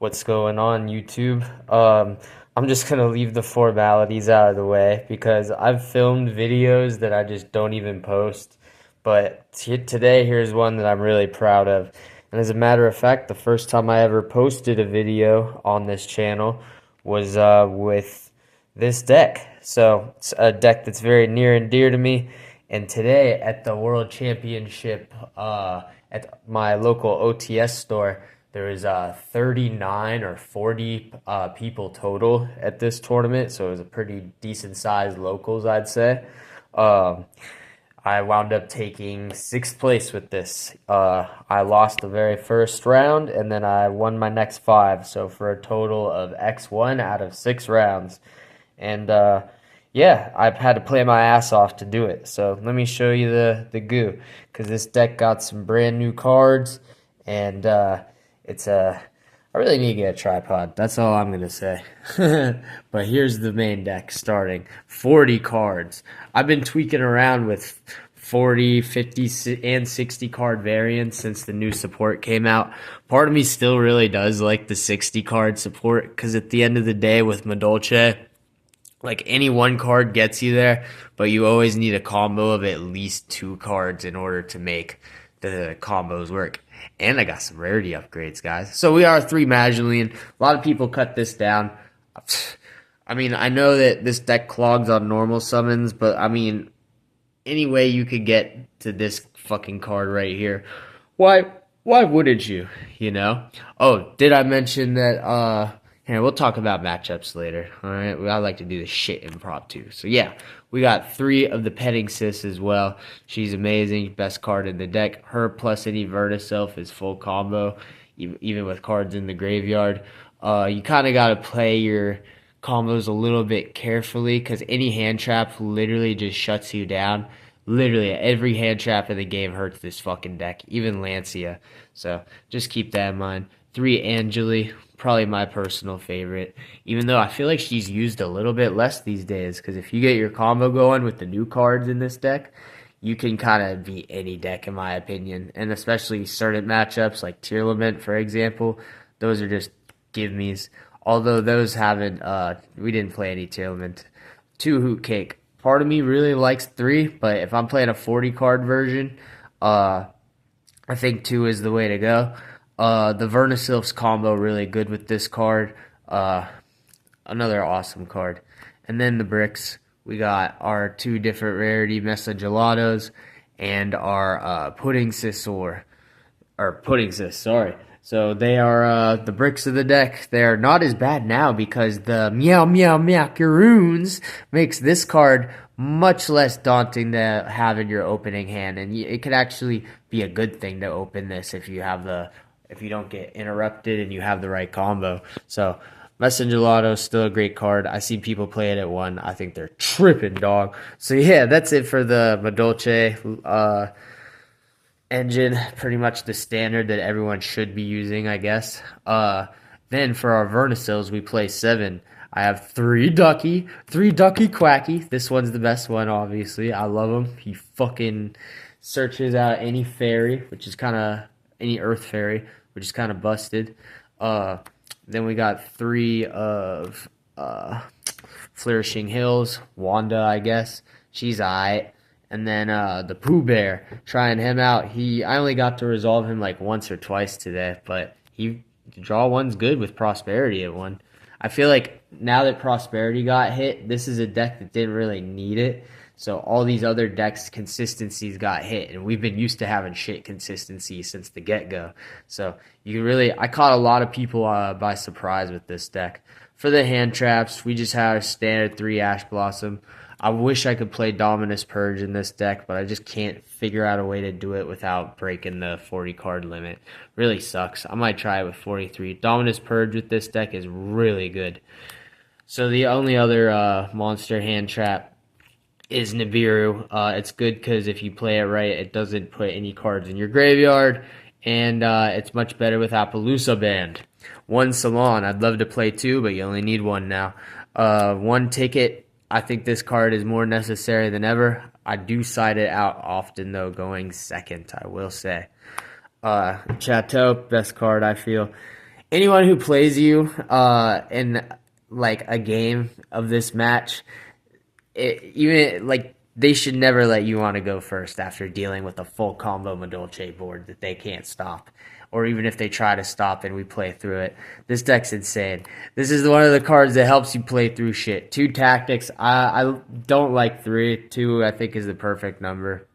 What's going on, YouTube? I'm just gonna leave the formalities out of the way because I've filmed videos that I just don't even post. But today, here's one that I'm really proud of. And as a matter of fact, the first time I ever posted a video on this channel was with this deck. So it's a deck that's very near and dear to me. And today at the World Championship at my local OTS store, there was 39 or 40 people total at this tournament, so it was a pretty decent sized locals, I'd say. Um, I wound up taking sixth place with this. I lost the very first round, and then I won my next five, so for a total of X1 out of 6 rounds. And yeah, I've had to play my ass off to do it. So let me show you the goo, because this deck got some brand new cards, and it's a. I really need to get a tripod. That's all I'm gonna say. But here's the main deck starting. 40 cards. I've been tweaking around with 40, 50, and 60 card variants since the new support came out. Part of me still really does like the 60 card support, because at the end of the day with Madolche, like any one card gets you there, but you always need a combo of at least 2 cards in order to make the combos work. And I got some rarity upgrades, guys. So we are 3 Magdalene. A lot of people cut this down. I mean, I know that this deck clogs on normal summons, but I mean, any way you could get to this fucking card right here, why wouldn't you, you know? Oh, did I mention that here, we'll talk about matchups later. All right, I like to do this shit impromptu. So yeah, we got 3 of the Petting Sis as well. She's amazing, best card in the deck. Her plus any Vertiself is full combo, even with cards in the graveyard. You kind of got to play your combos a little bit carefully, because any hand trap literally just shuts you down. Literally every hand trap in the game hurts this fucking deck, even Lancia. So just keep that in mind. 3 Angeli, probably my personal favorite, even though I feel like she's used a little bit less these days, because if you get your combo going with the new cards in this deck, you can kind of beat any deck in my opinion, and especially certain matchups like Tier Lament, for example. Those are just give me's. Although those haven't, we didn't play any Tier Lament. 2 Hoot Cake. Part of me really likes 3, but if I'm playing a 40 card version, I think 2 is the way to go. The Vertisilf's combo really good with this card. Another awesome card. And then the bricks. We got our 2 different rarity Mesa Gelatos and our Pudding Sis, or Pudding Sis, sorry. So they are the bricks of the deck. They are not as bad now because the Meow Meow Macaroons makes this card much less daunting to have in your opening hand, and it could actually be a good thing to open this if you don't get interrupted and you have the right combo. So Messenger Lotto is still a great card. I see people play it at 1. I think they're tripping, dog. So yeah, that's it for the Madolche engine. Pretty much the standard that everyone should be using, I guess. Then for our Vertisills, we play 7. I have 3 Ducky Quacky. This one's the best one, obviously. I love him. He fucking searches out any fairy, which is kind of any earth fairy, which is kind of busted. Then we got 3 of Flourishing Hills, Wanda, I guess. She's aight. And then the Pooh Bear, trying him out. I only got to resolve him like once or twice today, but draw 1's good with Prosperity at 1. I feel like now that Prosperity got hit, this is a deck that didn't really need it. So all these other decks' consistencies got hit, and we've been used to having shit consistency since the get-go. So I caught a lot of people by surprise with this deck. For the hand traps, we just had our standard 3 Ash Blossom. I wish I could play Dominus Purge in this deck, but I just can't figure out a way to do it without breaking the 40 card limit. Really sucks. I might try it with 43. Dominus Purge with this deck is really good. So the only other monster hand trap is Nibiru. It's good because if you play it right, it doesn't put any cards in your graveyard, and it's much better with Appaloosa Band. 1 Salon, I'd love to play 2, but you only need 1 now. 1 Ticket, I think this card is more necessary than ever. I do side it out often, though, going second, I will say. Chateau, best card, I feel. anyone who plays you in like a game of this match, even like they should never let you want to go first after dealing with a full combo Madolche board that they can't stop. Or even if they try to stop and we play through it. This deck's insane. This is one of the cards that helps you play through shit. 2 tactics. I don't like 3. 2 I think is the perfect number.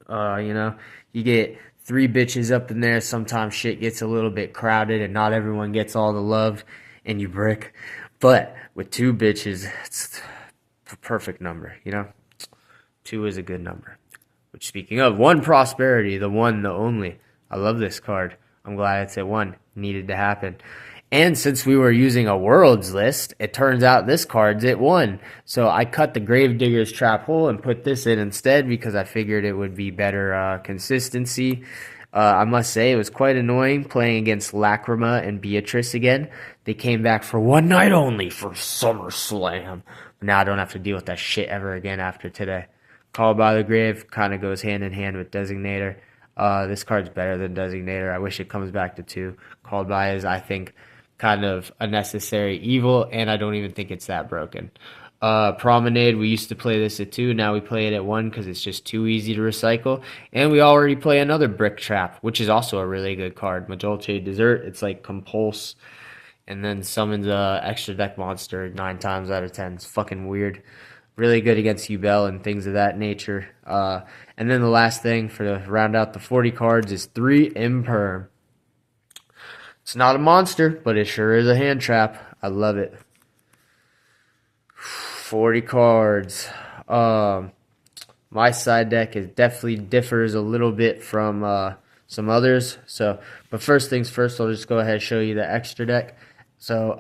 You get 3 bitches up in there. Sometimes shit gets a little bit crowded and not everyone gets all the love and you brick. But with 2 bitches, it's the perfect number, 2 is a good number. Which, speaking of, 1 prosperity, the one, the only. I love this card. I'm glad it's at 1. Needed to happen. And since we were using a Worlds list, it turns out this card's at 1. So I cut the Gravedigger's Trap Hole and put this in instead because I figured it would be better consistency. I must say it was quite annoying playing against Lacrima and Beatrice again. They came back for 1 night only for SummerSlam. Now I don't have to deal with that shit ever again after today. Call by the Grave kind of goes hand in hand with Designator. This card's better than Designator. I wish it comes back to 2. Called by is, I think, kind of a necessary evil, and I don't even think it's that broken. Promenade, we used to play this at 2. Now we play it at 1 because it's just too easy to recycle. And we already play another Brick Trap, which is also a really good card. Madolche Dessert, it's like Compulse, and then summons a extra deck monster 9 times out of 10. It's fucking weird. Really good against Yubel and things of that nature. And then the last thing for to round out the 40 cards is 3 Imperm. It's not a monster, but it sure is a hand trap. I love it. 40 cards. My side deck definitely differs a little bit from some others. But first things first, I'll just go ahead and show you the extra deck. So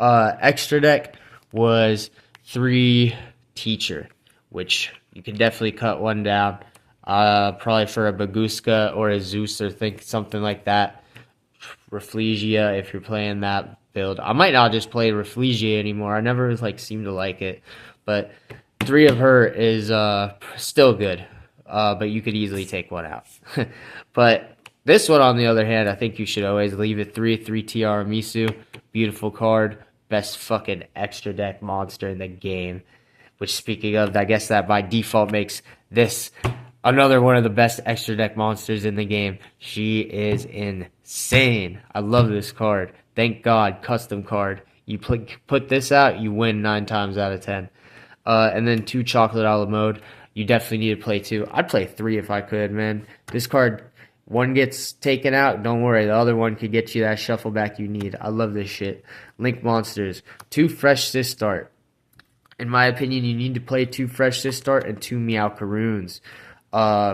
extra deck was 3 Teacher, which you can definitely cut 1 down. Probably for a Baguska or a Zeus or something like that. Rafflesia, if you're playing that build. I might not just play Rafflesia anymore. I never seem to like it. But 3 of her is still good. But you could easily take 1 out. But this one, on the other hand, I think you should always leave it 3 Tiramisu. Beautiful card. Best fucking extra deck monster in the game. Which, speaking of, I guess that by default makes this another one of the best extra deck monsters in the game. She is insane. I love this card. Thank God, custom card. You put this out, you win 9 times out of 10. And then 2 Chocolate a la Mode. You definitely need to play 2. I'd play 3 if I could, man. This card, 1 gets taken out, don't worry. The other one could get you that shuffle back you need. I love this shit. Link Monsters. 2 Fresh Sistart. In my opinion, you need to play 2 Fresh Sistart and 2 Meowcaroons.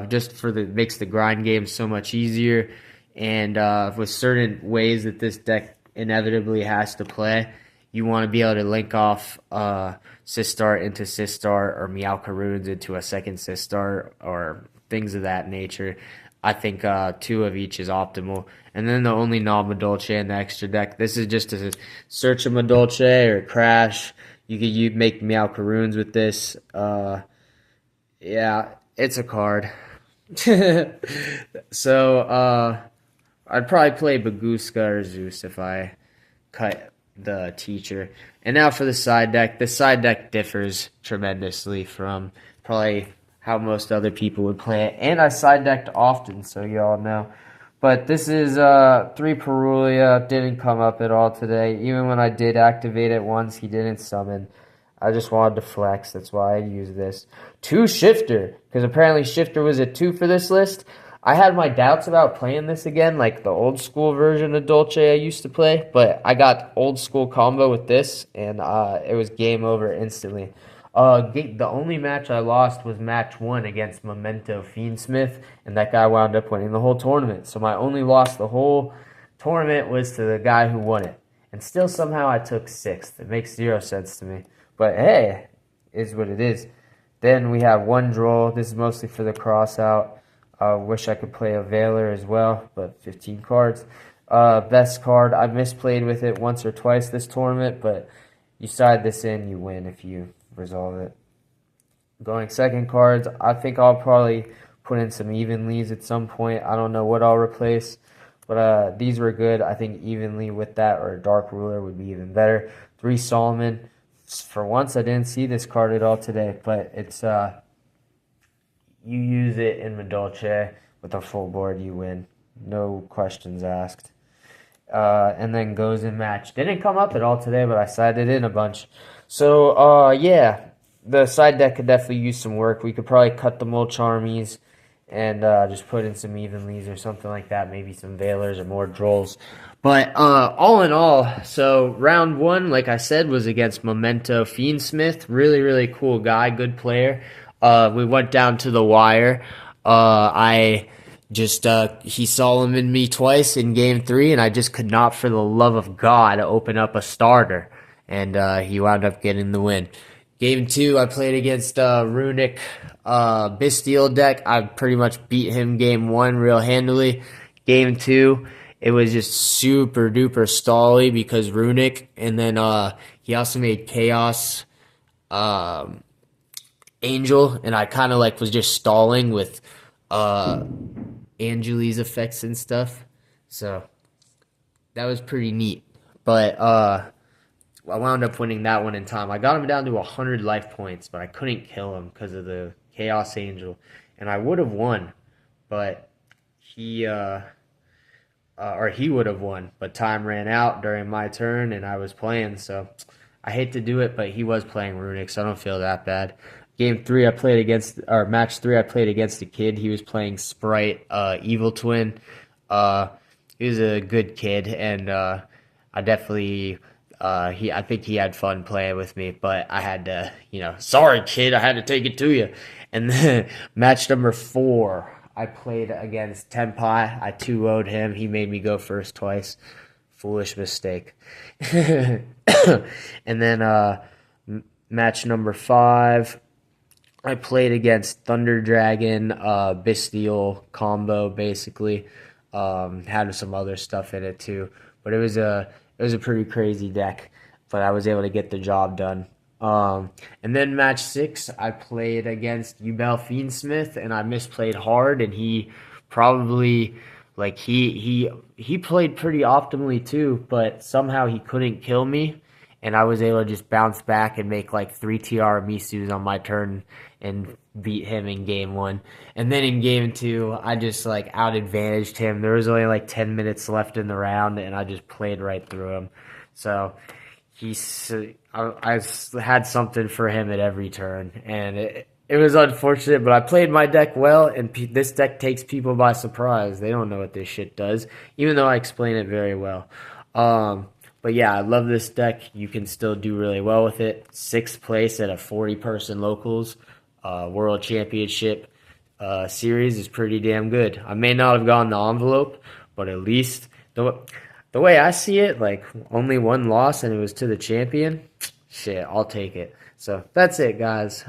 Just makes the grind game so much easier. And with certain ways that this deck inevitably has to play, you want to be able to link off Sistart into Sistart or Meowcaroons into a second Sistart or things of that nature. I think 2 of each is optimal. And then the only non-Madolche in the extra deck. This is just to search a Madolche or Crash. You could make Meowcaroons with this. Yeah, it's a card. So, I'd probably play Baguska or Zeus if I cut the Teacher. And now for the side deck. The side deck differs tremendously from probably how most other people would play it. And I side decked often, so you all know. But this is 3 Perulia. Didn't come up at all today. Even when I did activate it once, he didn't summon. I just wanted to flex. That's why I used this. 2 Shifter. Because apparently Shifter was a 2 for this list. I had my doubts about playing this again, like the old school version of Dolce I used to play. But I got old school combo with this, and it was game over instantly. The only match I lost was match 1 against Memento Fiendsmith, and that guy wound up winning the whole tournament. So my only loss the whole tournament was to the guy who won it. And still somehow I took 6th. It makes 0 sense to me. But hey, is what it is. Then we have 1 Droll. This is mostly for the cross out. Wish I could play a Veiler as well, but 15 cards. Best card. I misplayed with it once or twice this tournament, but you side this in, you win if you resolve it. Going second cards, I think I'll probably put in some even leads at some point. I don't know what I'll replace, But these were good. I think evenly with that or a dark ruler would be even better. 3 Solomon. For once, I didn't see this card at all today, but it's you use it in Madolche with a full board, you win. No questions asked. And then goes in match. Didn't come up at all today, but I sided in a bunch. So, yeah, the side deck could definitely use some work. We could probably cut the mulch armies and just put in some evenlies or something like that. Maybe some Veilers or more Drolls. But all in all, so round one, like I said, was against Memento Fiendsmith. Really, really cool guy, good player. We went down to the wire. I just he Solomoned me twice in game 3, and I just could not, for the love of God, open up a starter, and he wound up getting the win. Game 2, I played against Runic Bestial deck. I pretty much beat him game 1 real handily. Game 2, it was just super duper stally because Runic, and then he also made Chaos Angel, and I kind of like was just stalling with Angeli's effects and stuff. So that was pretty neat. But I wound up winning that one in time. I got him down to 100 life points, but I couldn't kill him because of the Chaos Angel. And I would have won, but he would have won, but time ran out during my turn and I was playing, so I hate to do it, but he was playing Runic, so I don't feel that bad. Game 3, I played against, or match 3, I played against a kid. He was playing Sprite, Evil Twin. He was a good kid, and I definitely, I think he had fun playing with me, but I had to, sorry kid, I had to take it to you. And then match number 4, I played against Tenpai. I 2-0'd him. He made me go first twice. Foolish mistake. And then match number 5, I played against Thunder Dragon, Bestial combo, basically. Had some other stuff in it too, but it was a pretty crazy deck. But I was able to get the job done. And then match 6, I played against Yubel Fiendsmith, and I misplayed hard, and he probably he played pretty optimally too, but somehow he couldn't kill me, and I was able to just bounce back and make like 3 TR Misus on my turn and beat him in game 1. And then in game 2, I just like out advantaged him. There was only like 10 minutes left in the round, and I just played right through him. So I had something for him at every turn, and it was unfortunate, but I played my deck well, and this deck takes people by surprise. They don't know what this shit does, even though I explain it very well. But yeah, I love this deck. You can still do really well with it. 6th place at a 40-person locals World Championship series is pretty damn good. I may not have gotten the envelope, but at least the way I see it, like only one loss and it was to the champion. Shit, I'll take it. So that's it, guys.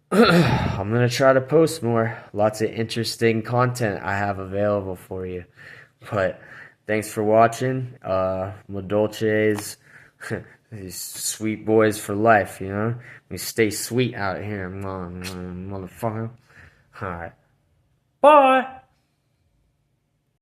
I'm going to try to post more. Lots of interesting content I have available for you. But thanks for watching. Madolche's these sweet boys for life, We stay sweet out here, motherfucker. All right. Bye.